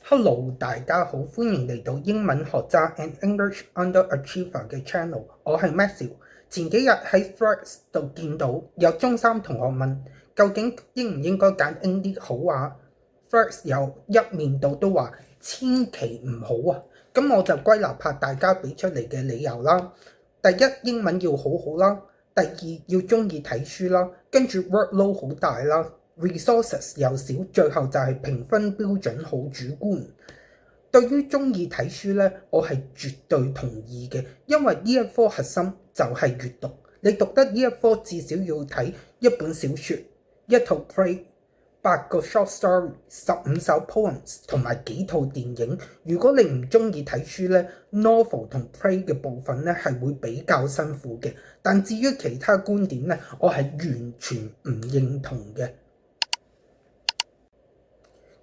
Hello，大家好，歡迎嚟到英文學渣 and English Underachiever 嘅 channel，我係 Matthew。前幾日喺 Threads 度見到有中三同學問，究竟應唔應該揀 English 好啊？Threads 有一面倒都話千祈唔好啊，咁我就歸納下大家俾出嚟嘅理由啦。第一，英文要好好啦；第二，要中意睇書啦；跟住 workload 好大啦。resources 又少，最後就係評分標準好主觀。對於中意睇書呢，我係絕對同意嘅，因為呢一科核心就係閱讀。你讀得呢一科至少要睇一本小説、一套 play、8個 short story、15首 poems 同埋幾套電影。如果你唔中意睇書呢， novel 同 play 嘅部分呢係會比較辛苦嘅。但至於其他觀點呢，我係完全唔認同嘅。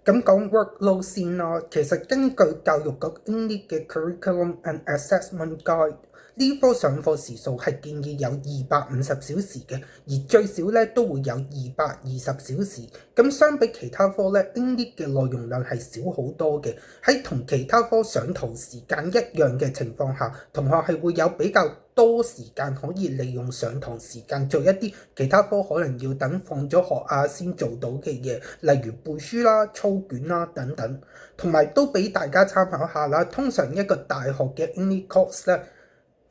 咁講 workload 先啦，其實根據教育局 English 嘅 Curriculum and Assessment Guide， 呢科上課時數係建議有250小時嘅，而最少咧都會有220小時。咁相比其他科咧 English 嘅內容量係少好多嘅。喺同其他科上堂時間一樣嘅情況下，同學係會有比較多時間可以利用上堂時間做一啲其他科可能要等放咗學啊先做到嘅嘢，例如背書啦、操卷啦等等。同埋都俾大家參考下啦。通常一個大學嘅 English course 咧，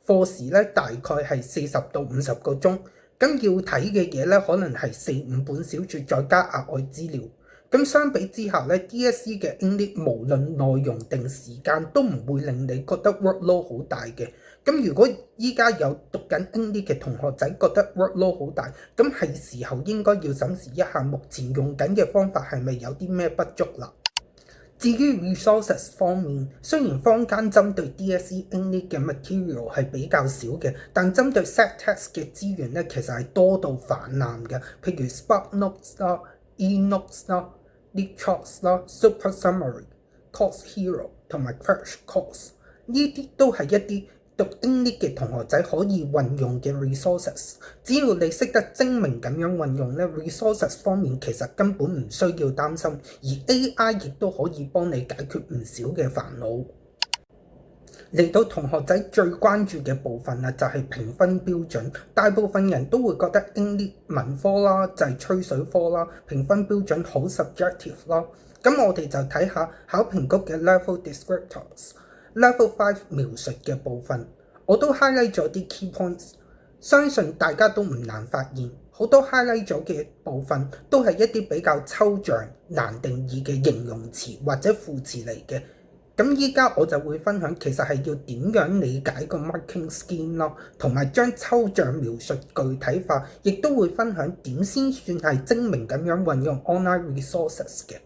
課時咧大概係40到50個鐘，咁要睇嘅嘢咧可能係4-5本小説再加額外資料。咁相比之下咧 DSE 嘅 English 無論內容定時間都唔會令你覺得 workload 好大嘅。咁如果依家有讀緊 English 嘅同學仔覺得 workload 好大，咁係時候應該要審視一下目前用緊嘅方法係咪有啲咩不足啦。至於 resources 方面，雖然坊間針對 DSE English 嘅 material 係比較少嘅，但針對 set test 嘅資源咧其實係多到泛濫嘅，譬如 SparkNotes 啦、eNotes 啦、LeetChalks 啦、Super Summary、Course Hero 同埋 Crash Course， 呢啲都係一啲讀 English 嘅同學仔可以運用嘅 resources， 只要你識得精明咁樣運用咧 resources 方面其實根本唔需要擔心，而 AI 亦都可以幫你解決唔少嘅煩惱。嚟到同學仔最關注嘅部分啦，就係評分標準。大部分人都會覺得 English 文科啦就係吹水科啦，評分標準好 subjective 啦。咁我哋就睇下考評局嘅 level descriptors。Level 5描述嘅部分，我都 highlight 咗啲 key points， 相信大家都唔難發現，好多 highlight 咗嘅部分都係一啲比較抽象、難定義嘅形容詞或者副詞嚟嘅。咁依家我就會分享其實係要點樣理解個 marking scheme 咯，同埋將抽象描述具體化，亦都會分享點先算係精明咁樣運用 online resources 嘅。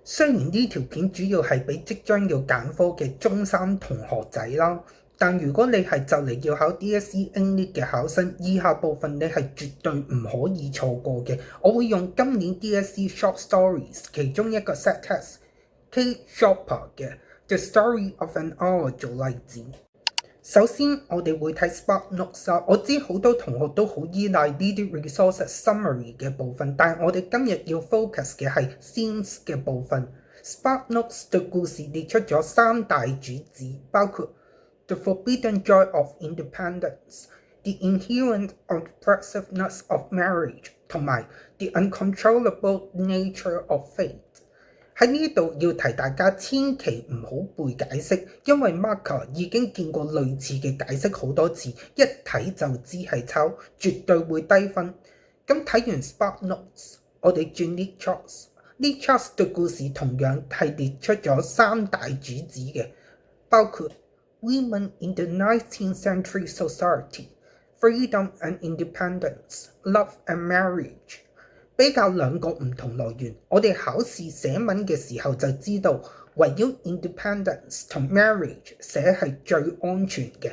雖然呢條片主要係俾即將要揀科嘅中三同學仔啦，但如果你係就嚟要考 DSE English 嘅考生，以下部分你係絕對唔可以錯過嘅。我會用今年 DSE Short Stories 其中一個 set test Kate Shopper 嘅 The Story of an Hour 做例子。首先，我哋會睇 SparkNotes 啦。我知好多同學都好依賴呢啲 resources summary 嘅部分，但係我哋今日要 focus 嘅係 themes 嘅部分。SparkNotes 對故事列出咗3大主旨，包括 The Forbidden Joy of Independence、The Inherent Unimpressiveness of Marriage 同埋 The Uncontrollable Nature of Fate。喺呢度要提大家千祈唔好背解釋，因為 marker 已經見過類似嘅解釋好多次，一睇就知係抄，絕對會低分。咁睇完 SparkNotes， 我哋轉 LeetChalks。LeetChalks 對故事同樣係列出咗3大主旨嘅，包括 Women in the 19th Century Society、Freedom and Independence、Love and Marriage。比較兩個唔同來源，我哋考試寫文嘅時候就知道，圍繞 independence 同 marriage 寫係最安全嘅。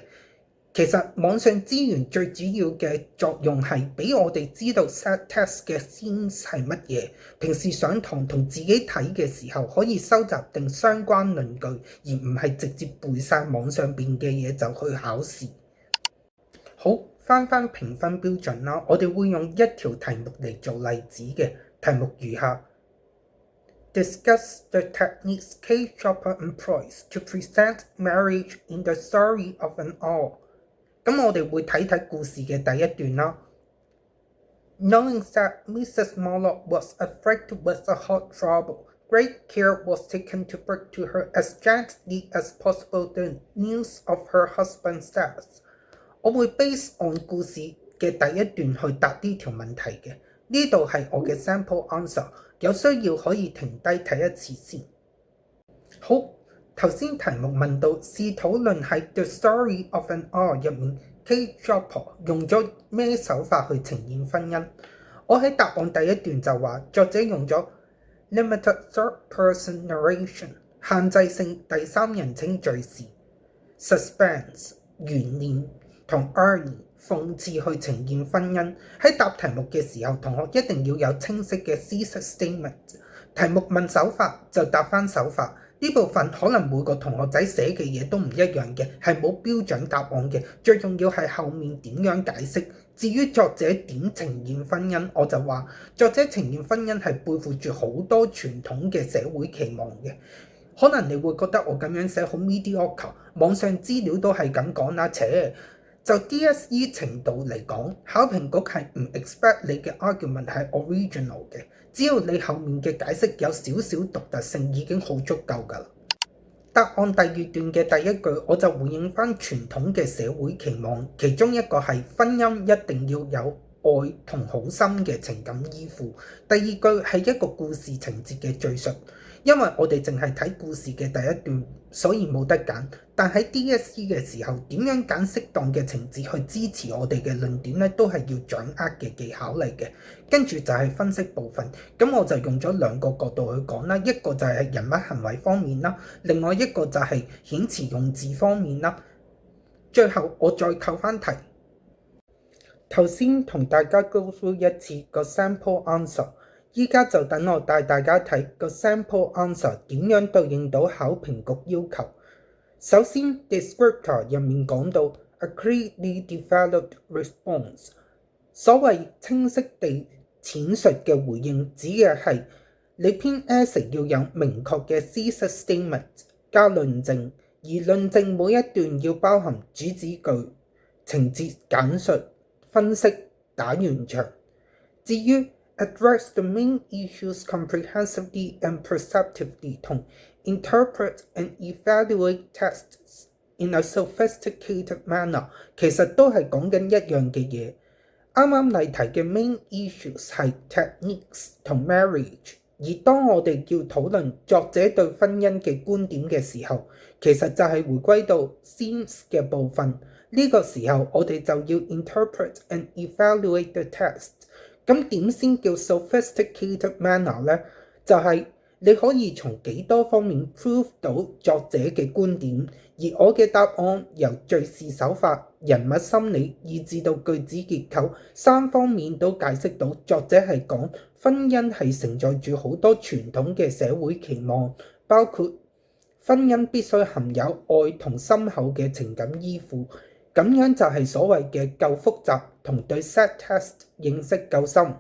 其實網上資源最主要嘅作用係俾我哋知道 set test 嘅 themes 係乜嘢，平時上堂同自己睇嘅時候可以收集定相關論據，而唔係直接背晒網上邊嘅嘢就去考試。好，翻評分標準啦，我哋會用一條題目嚟做例子嘅。題目如下 discuss the techniques Kate Chopper employs to present marriage in the story of an all。咁我哋會睇睇故事嘅第一段啦。Knowing that Mrs. Marlowe was afflicted with a heart trouble, great care was taken to break to her as gently as possible the news of her husband's death。我會 base on 故事嘅第一段去答呢條問題嘅。呢度係我嘅 sample answer， 有需要可以停低睇一次先。好，頭先題目問到試討論喺 The Story of an Hour 入面 Kate Chopper 用咗咩手法去呈現婚姻？我喺答案第一段就話作者用咗 limited third person narration 限制性第三人稱敘事 suspense 懸念同 irony 諷刺去呈現婚姻。喺答題目嘅時候，同學一定要有清晰嘅 thesis statement。題目問手法就答返手法。呢部分可能每個同學仔寫嘅嘢都唔一樣嘅，係冇標準答案嘅。最重要係後面點樣解釋。至於作者點呈現婚姻，我就話作者呈現婚姻係背負住好多傳統嘅社會期望嘅。可能你會覺得我咁樣寫好 mediocre， 網上資料都係咁講啦，就 DSE 程度嚟講，考評局係唔 expect 你嘅 argument 係 original 嘅，只要你後面嘅解釋有少少獨特性已經好足夠㗎啦。答案第二段嘅第一句我就回應返傳統嘅社會期望，其中一個係婚姻一定要有愛同好深嘅情感依附。第二句係一個故事情節嘅敘述。因為我哋淨係睇故事嘅第一段，所以冇得揀。但喺 DSE 嘅時候，點樣揀適當嘅情節去支持我哋嘅論點咧，都係要掌握嘅技巧嚟嘅。跟住就係分析部分，咁我就用咗兩個角度去講啦。一個就係人物行為方面啦，另外一個就係遣詞用字方面啦。最後我再扣返題，頭先同大家 go through 一次個 sample answer。依家就等我帶大家睇個 sample answer 點樣對應到考評局要求。首先 descriptor 入面講到 a clearly developed response， 所謂清晰地闡述嘅回應，指嘅係你篇 essay 要有明確嘅 thesis statement 加論證，而論證每一段要包含主旨句、情節簡述、分析、打圓場。至於address the main issues comprehensively and perceptively 同 interpret and evaluate texts in a sophisticated manner 其實都係講緊一樣嘅嘢。啱啱例題嘅 main issues 係 techniques 同 marriage， 而當我哋要討論作者對婚姻嘅觀點嘅時候，其實就係回歸到 themes 嘅部分。呢個時候我哋就要 interpret and evaluate the text。咁點先叫 sophisticated manner 呢？就係你可以從幾多方面 prove 到作者嘅觀點，而我嘅答案由敘事手法、人物心理以至到句子結構三方面都解釋到作者係講婚姻係承載住好多傳統嘅社會期望，包括婚姻必須含有愛同深厚嘅情感依附。咁樣就係所謂嘅夠複雜同對 set test 認識夠深。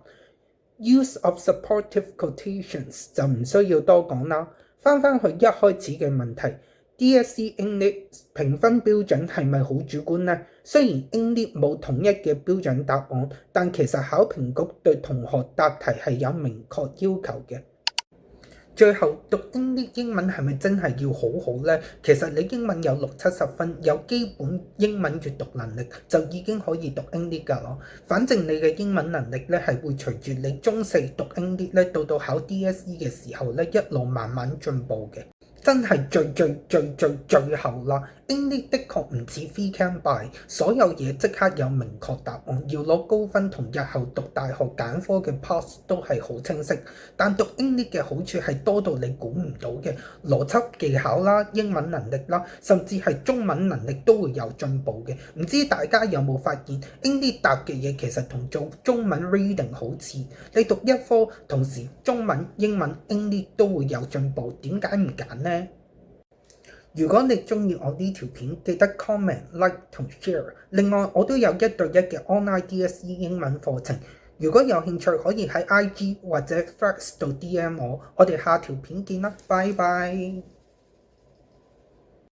Use of supportive quotations 就唔需要多講啦。翻去一開始嘅問題 ，DSE English 評分標準係咪好主觀呢？雖然 English 冇統一嘅標準答案，但其實考評局對同學答題係有明確要求嘅。最後讀英文係咪真係要好好呢？其實你英文有60-70分，有基本英文閱讀能力就已經可以讀 English 㗎咯。反正你嘅英文能力咧係會隨住你中四讀 English 咧，到考 DSE 嘅時候咧，一路慢慢進步嘅。真係最後啦 ，English 的確唔似 free can buy， 所有嘢即刻有明確答案，要攞高分同日後讀大學揀科嘅 path 都係好清晰。但讀 English 嘅好處係多到你估唔到嘅邏輯技巧啦、英文能力啦，甚至係中文能力都會有進步嘅。唔知大家有冇發現 English 答嘅嘢其實同做中文 reading 好似，你讀一科同時中文、英文、English 都會有進步，點解唔揀呢？如果你中意我呢條片，記得 comment、like 同 share。另外，我都有1對1嘅 online DSE 英文課程。如果有興趣，可以喺 IG 或者 Threads 度 DM 我。我哋下條片見啦，拜拜。